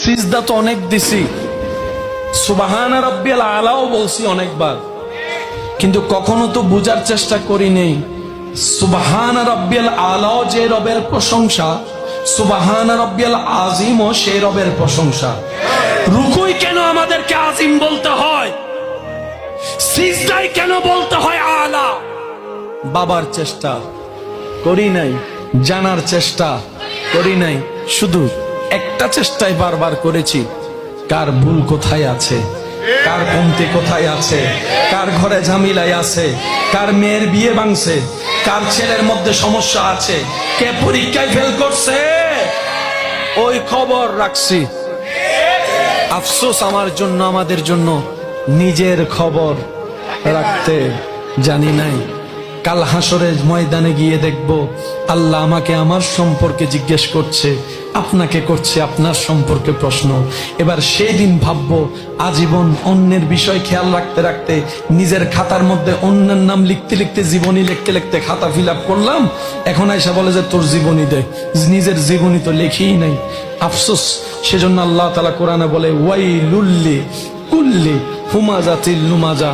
সিজদা তো অনেক দিছি, সুবহান রাব্বিয়াল আলাও বলছি অনেকবার, কিন্তু কখনো তো বুঝার চেষ্টা করি নেই সুবহান রাব্বিয়াল আলাও যে রবের প্রশংসা, সুবহান রাব্বিয়াল আযীমও সেই রবের প্রশংসা। রুকুই কেন আমাদেরকে আজিম বলতে হয়, সিজদায় কেন বলতে হয় আলা? বাবার চেষ্টা করি নাই, জানার চেষ্টা করি নাই, শুধু একটা চেষ্টাই বারবার করেছি, কার ভুল কোথায় আছে, কার কমতি কোথায় আছে, কার ঘরে ঝামেলায় আছে, কার মেয়ের বিয়ে ভাঙছে, কার ছেলের মধ্যে সমস্যা আছে, কে পরীক্ষায় ফেল করছে, ওই খবর রাখছি। আফসোস আমার জন্য, আমাদের জন্য নিজের খবর রাখতে জানি নাই। কাল হাসরের ময়দানে গিয়ে দেখব আল্লাহ আমাকে আমার সম্পর্কে জিজ্ঞেস করছে, আপনাকে করছে আপনার সম্পর্কে প্রশ্ন। এবার সেই দিন ভাববো আজীবন অন্যের বিষয় খেয়াল রাখতে রাখতে নিজের খাতার মধ্যে অন্যের নাম লিখতে লিখতে, জীবনী লিখতে লিখতে খাতা ফিল আপ করলাম, এখন আয়সা বলে যে তোর জীবনী দে, নিজের জীবনী তো লেখিই নাই। আফসোস। সেজন্য আল্লাহ তাআলা কোরআনে বলে ওয়াইলুল্লি কুল্লি হুমাজাতিল লুমাজা।